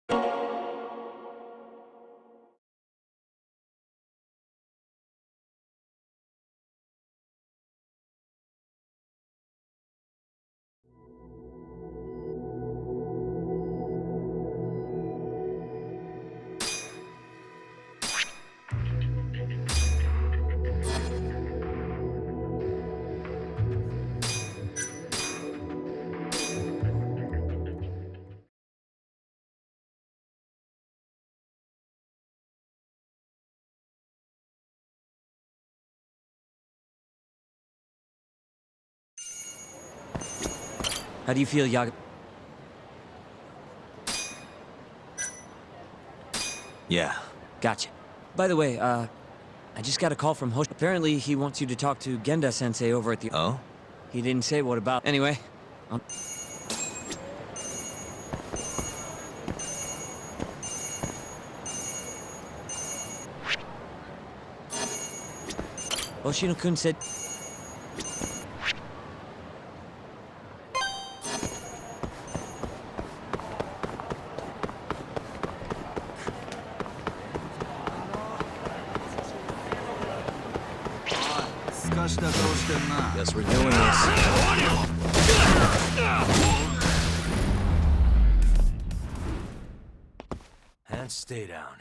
How do you feel, Yaga? Yeah. Gotcha. By the way, I just got a call from Hosh. Apparently, he wants you to talk to Genda-sensei over at the... Oh? He didn't say what about... Anyway, Hoshino-kun said... Guess we're doing this. And stay down.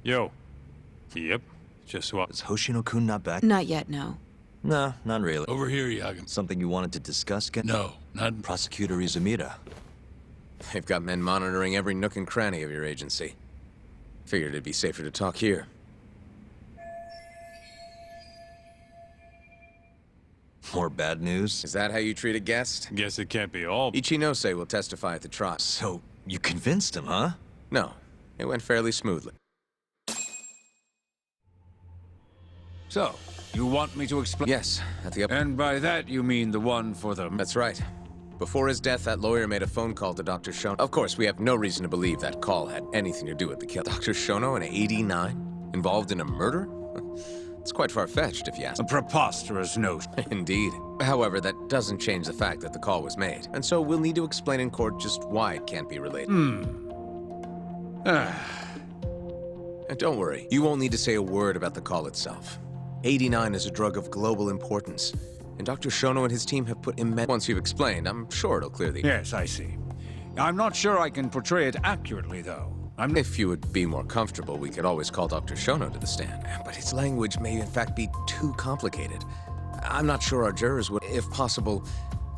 Yo. Yep. Just what? Is Hoshino-kun not back? Not yet, no. No, not really. Over here, Yaga. Something you wanted to discuss, Gen? No, not... Prosecutor Izumida. They've got men monitoring every nook and cranny of your agency. Figured it'd be safer to talk here. More bad news? Is that how you treat a guest? Guess it can't be all. Ichinose will testify at the trial. So, you convinced him, huh? No, it went fairly smoothly. So, you want me to explain? Yes, at the And by that, you mean the one for the... That's right. Before his death, that lawyer made a phone call to Dr. Shono. Of course, we have no reason to believe that call had anything to do with the kill. Dr. Shono, an 89? Involved in a murder? It's quite far-fetched, if you ask A me. preposterous notion. Indeed. However, that doesn't change the fact that the call was made. And so we'll need to explain in court just why it can't be related. And don't worry, you won't need to say a word about the call itself. 89 is a drug of global importance, and Dr. Shono and his team have put immense... Once you've explained, I'm sure it'll clear the... Yes, I see. I'm not sure I can portray it accurately, though. If you would be more comfortable, we could always call Dr. Shono to the stand. But his language may in fact be too complicated. I'm not sure our jurors would... If possible,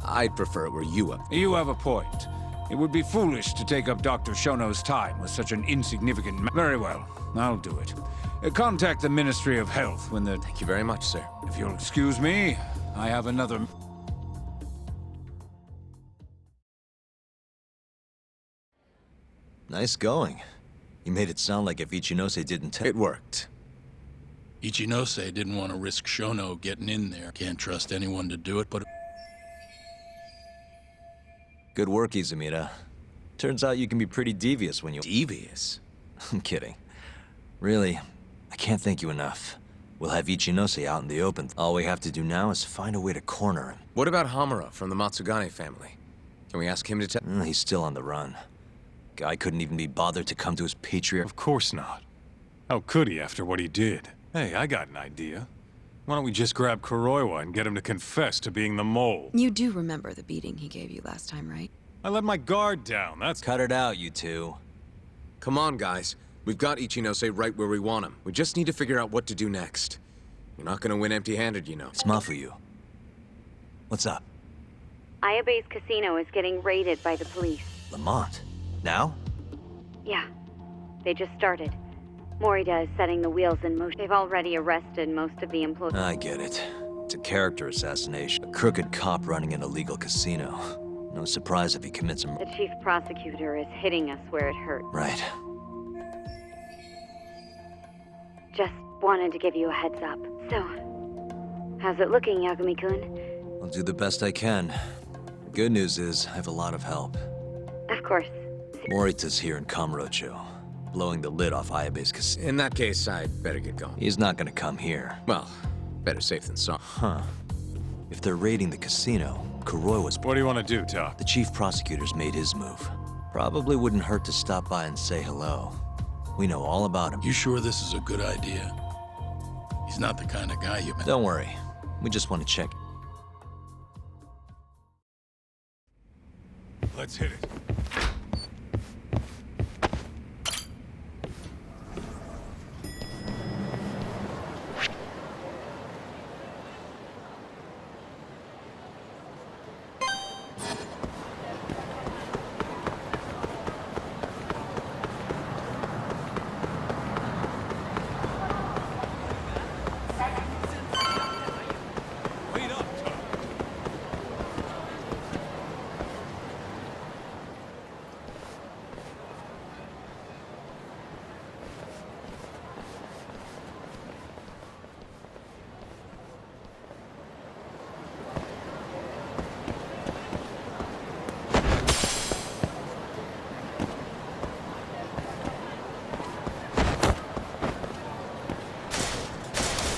I'd prefer it were you up. You have a point. It would be foolish to take up Dr. Shono's time with such an insignificant Very well, I'll do it. Contact the Ministry of Health when the... Thank you very much, sir. If you'll excuse me, I have another... Nice going. You made it sound like if Ichinose didn't It worked. Ichinose didn't want to risk Shono getting in there. Can't trust anyone to do it, but... Good work, Izumida. Turns out you can be pretty devious when you... Devious? I'm kidding. Really, I can't thank you enough. We'll have Ichinose out in the open. All we have to do now is find a way to corner him. What about Hamura from the Matsugane family? Can we ask him to tell... He's still on the run. Guy couldn't even be bothered to come to his patriarch. Of course not. How could he after what he did? Hey, I got an idea. Why don't we just grab Kuroiwa and get him to confess to being the mole? You do remember the beating he gave you last time, right? I let my guard down, that's... Cut it out, you two. Come on, guys. We've got Ichinose right where we want him. We just need to figure out what to do next. You're not gonna win empty-handed, you know. It's Mafuyu. What's up? Ayabe's casino is getting raided by the police. Lamont. Now? Yeah, they just started. Morita is setting the wheels in motion. They've already arrested most of the employees. I get it. It's a character assassination. A crooked cop running an illegal casino. No surprise if he commits a The chief prosecutor is hitting us where it hurts. Right. Just wanted to give you a heads up. So, how's it looking, Yagami-kun? I'll do the best I can. The good news is, I have a lot of help. Of course. Morita's here in Kamurocho, blowing the lid off Ayabe's casino. In that case, I'd better get going. He's not gonna come here. Well, better safe than sorry. Huh. If they're raiding the casino, Kuroi was... What do you want to do, Doc? The chief prosecutor's made his move. Probably wouldn't hurt to stop by and say hello. We know all about him. You sure this is a good idea? He's not the kind of guy you... Don't worry. We just want to check. Let's hit it. Wait up, Tom.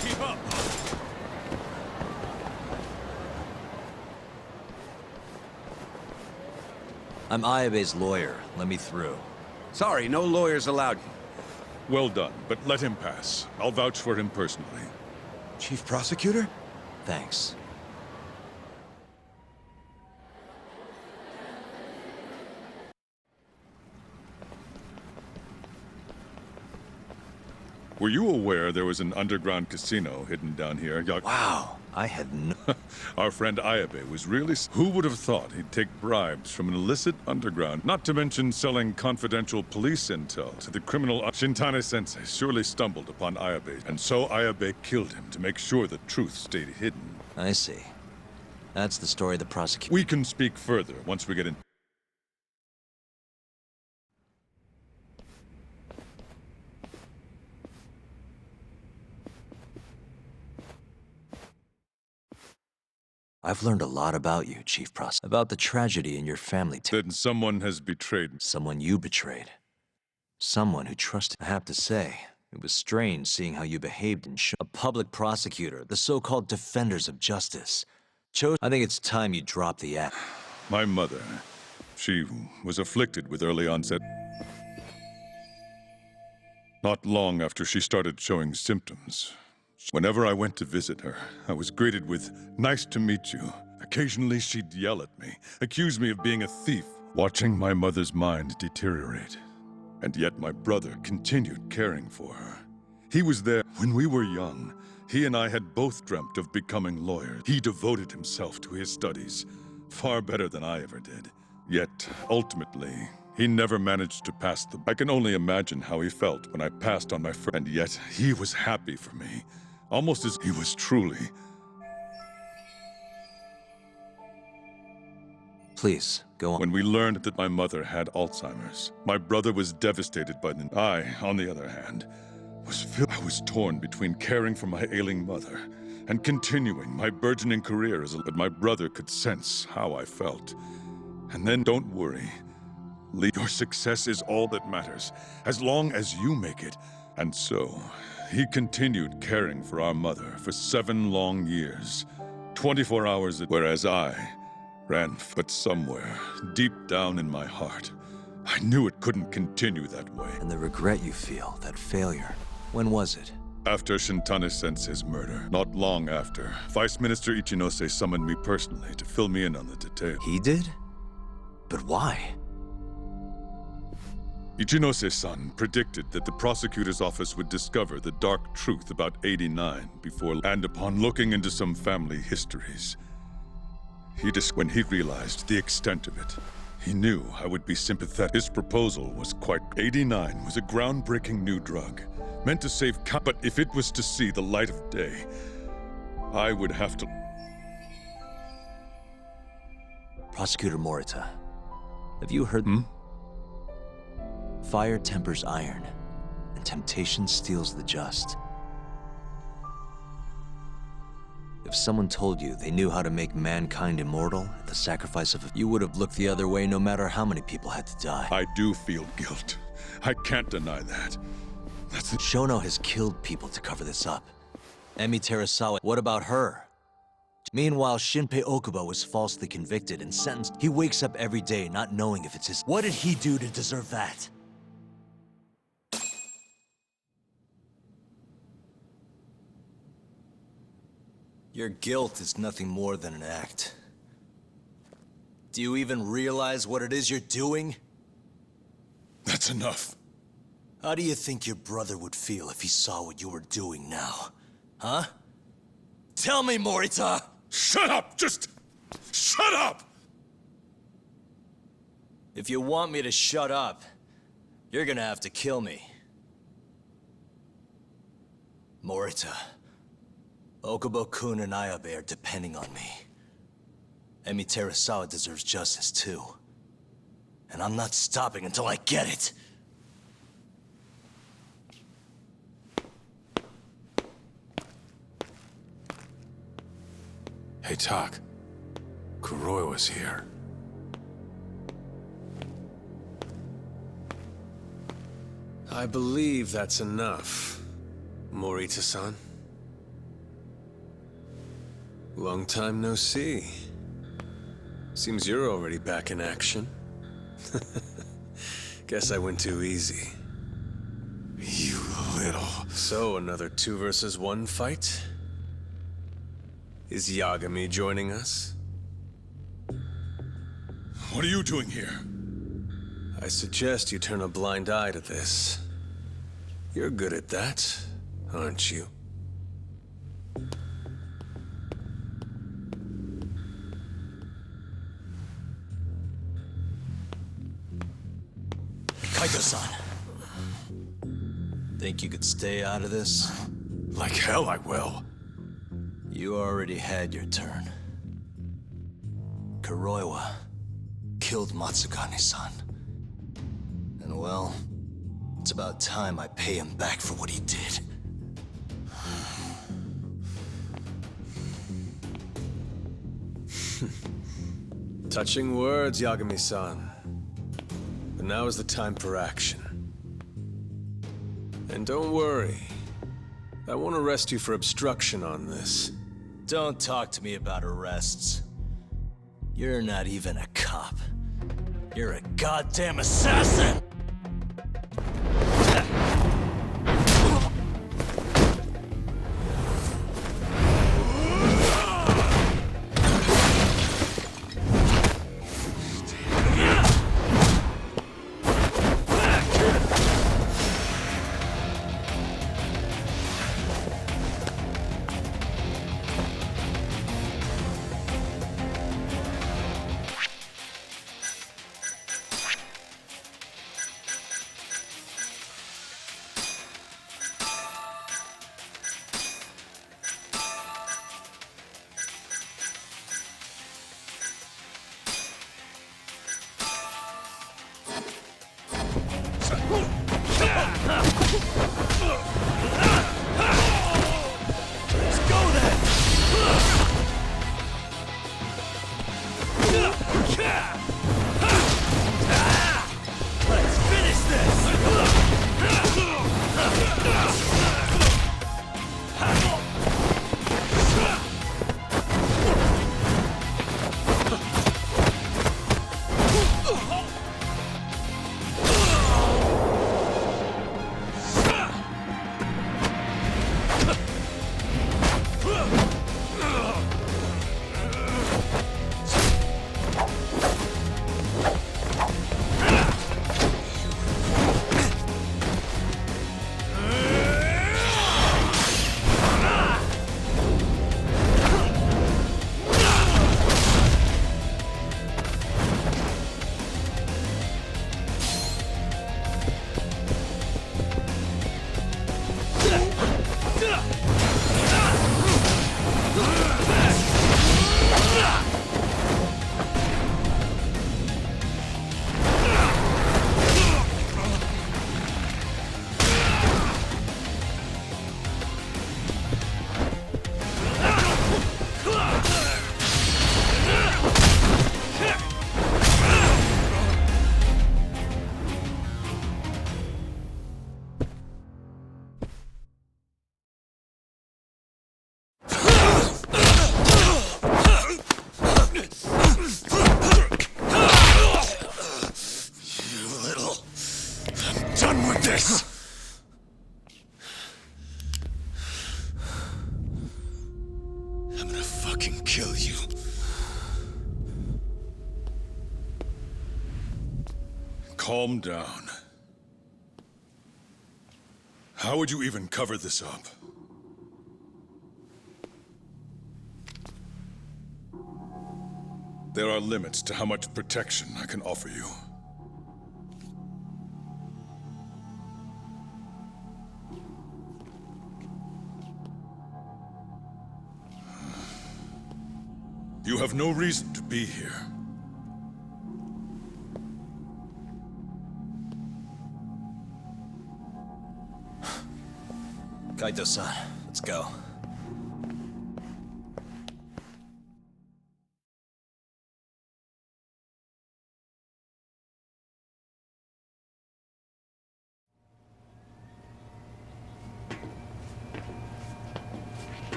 Keep up. I'm Ayabe's lawyer. Let me through. Sorry, no lawyers allowed. Well done, but let him pass. I'll vouch for him personally. Chief Prosecutor? Thanks. Were you aware there was an underground casino hidden down here? Wow, I had no... Our friend Ayabe was really... Who would have thought he'd take bribes from an illicit underground, not to mention selling confidential police intel to the criminal... Shintane-sensei surely stumbled upon Ayabe, and so Ayabe killed him to make sure the truth stayed hidden. I see. That's the story the prosecutor... We can speak further once we get in... I've learned a lot about you, Chief Prosecutor. About the tragedy in your family. Then someone has betrayed me. Someone you betrayed. Someone who trusted... I have to say, it was strange seeing how you behaved in a public prosecutor, the so-called defenders of justice. I think it's time you drop the act. My mother, she was afflicted with early onset. Not long after she started showing symptoms. Whenever I went to visit her, I was greeted with, "Nice to meet you." Occasionally she'd yell at me, accuse me of being a thief, watching my mother's mind deteriorate. And yet my brother continued caring for her. He was there when we were young. He and I had both dreamt of becoming lawyers. He devoted himself to his studies, far better than I ever did. Yet, ultimately, he never managed to pass the... I can only imagine how he felt when I passed on my friend. And yet, he was happy for me, almost as he was truly... Please, go on. When we learned that my mother had Alzheimer's, my brother was devastated by the... I, on the other hand, I was torn between caring for my ailing mother and continuing my burgeoning career as a... But my brother could sense how I felt. And then, don't worry. Lee, your success is all that matters, as long as you make it. And so, he continued caring for our mother for 7 long years, 24 hours a day, whereas I ran. But somewhere, deep down in my heart, I knew it couldn't continue that way. And the regret you feel, that failure, when was it? After Shintane-sensei's murder, not long after, Vice Minister Ichinose summoned me personally to fill me in on the details. He did? But why? Ichinose-san predicted that the prosecutor's office would discover the dark truth about 89 before, and upon looking into some family histories, when he realized the extent of it, He knew I would be sympathetic. His proposal was quite... 89 was a groundbreaking new drug, meant to save but if it was to see the light of day, I would have to... Prosecutor Morita, have you heard... Fire tempers iron, and temptation steals the just. If someone told you they knew how to make mankind immortal at the sacrifice of... you would have looked the other way no matter how many people had to die. I do feel guilt. I can't deny that. That's... Shono has killed people to cover this up. Emi Terasawa, what about her? Meanwhile, Shinpei Okubo was falsely convicted and sentenced. He wakes up every day not knowing if it's his... What did he do to deserve that? Your guilt is nothing more than an act. Do you even realize what it is you're doing? That's enough. How do you think your brother would feel if he saw what you were doing now? Huh? Tell me, Morita! Shut up! Just... shut up! If you want me to shut up, you're gonna have to kill me. Morita, Okubo-kun and Ayabe are depending on me. Emi Terasawa deserves justice too. And I'm not stopping until I get it. Hey, Tak. Kuroi was here. I believe that's enough, Morita-san. Long time no see. Seems you're already back in action. Guess I went too easy. You little... So, another 2 versus 1 fight? Is Yagami joining us? What are you doing here? I suggest you turn a blind eye to this. You're good at that, aren't you? Kaito-san. Think you could stay out of this? Like hell I will. You already had your turn. Kuroiwa killed Matsukane-san. And well, it's about time I pay him back for what he did. Touching words, Yagami-san. But now is the time for action. And don't worry. I won't arrest you for obstruction on this. Don't talk to me about arrests. You're not even a cop. You're a goddamn assassin! I'm gonna fucking kill you. Calm down. How would you even cover this up? There are limits to how much protection I can offer you. You have no reason to be here. Kaito-san, let's go.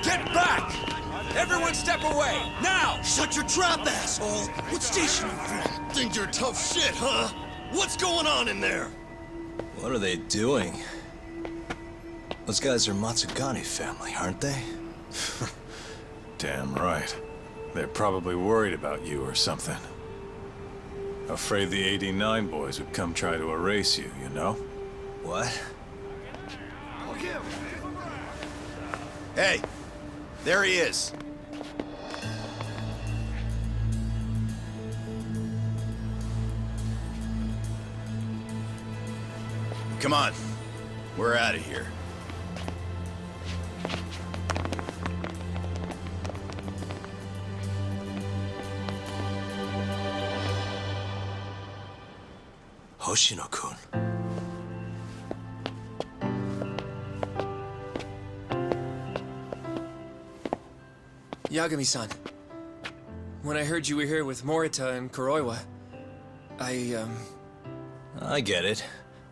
Get back! Everyone step away, now! Shut your trap, asshole! What station you from? Think you're tough shit, huh? What's going on in there? What are they doing? Those guys are Matsugani family, aren't they? Damn right. They're probably worried about you or something. Afraid the 89 boys would come try to erase you, you know? What? Hey, there he is. Come on, we're out of here. Hoshino-kun. Yagami-san, when I heard you were here with Morita and Kuroiwa, I get it.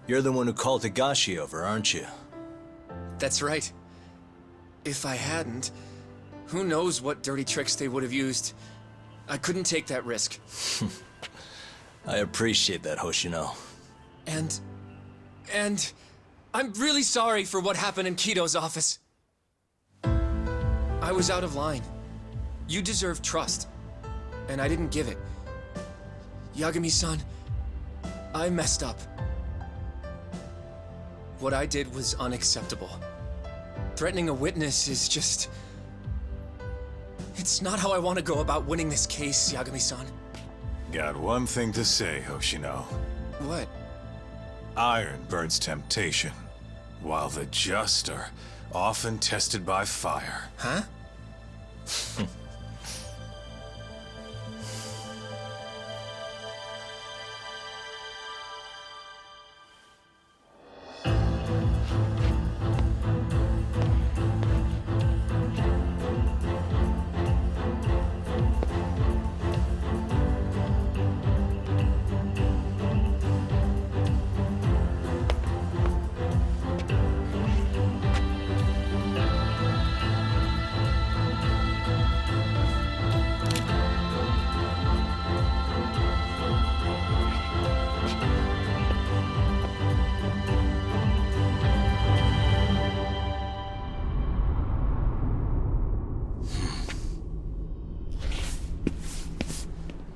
You're the one who called Higashi over, aren't you? That's right. If I hadn't, who knows what dirty tricks they would have used. I couldn't take that risk. I appreciate that, Hoshino. And I'm really sorry for what happened in Kito's office. I was out of line. You deserve trust, and I didn't give it. Yagami-san, I messed up. What I did was unacceptable. Threatening a witness is just... It's not how I want to go about winning this case, Yagami-san. Got one thing to say, Hoshino. What? Iron burns temptation, while the just are often tested by fire. Huh?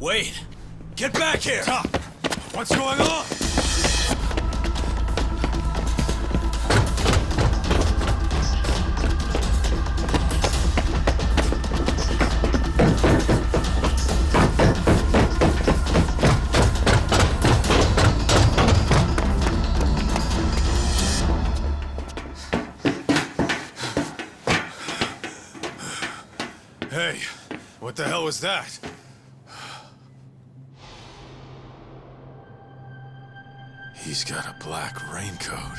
Wait! Get back here! Stop! What's going on? Hey, what the hell was that? He's got a black raincoat.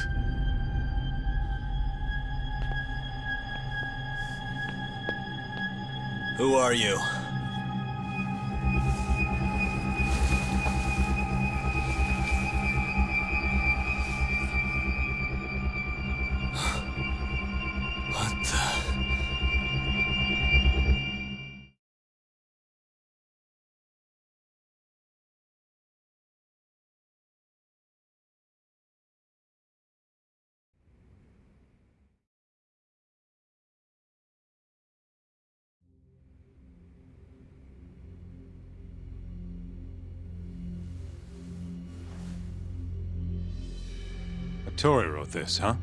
Who are you? Tori wrote this, huh?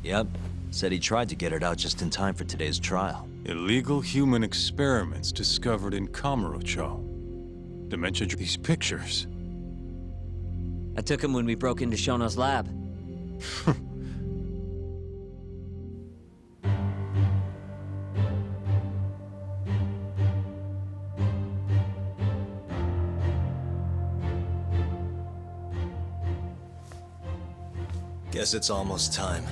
Yep. Said he tried to get it out just in time for today's trial. Illegal human experiments discovered in Kamurocho. Dementia. These pictures. I took him when we broke into Shono's lab. Guess it's almost time.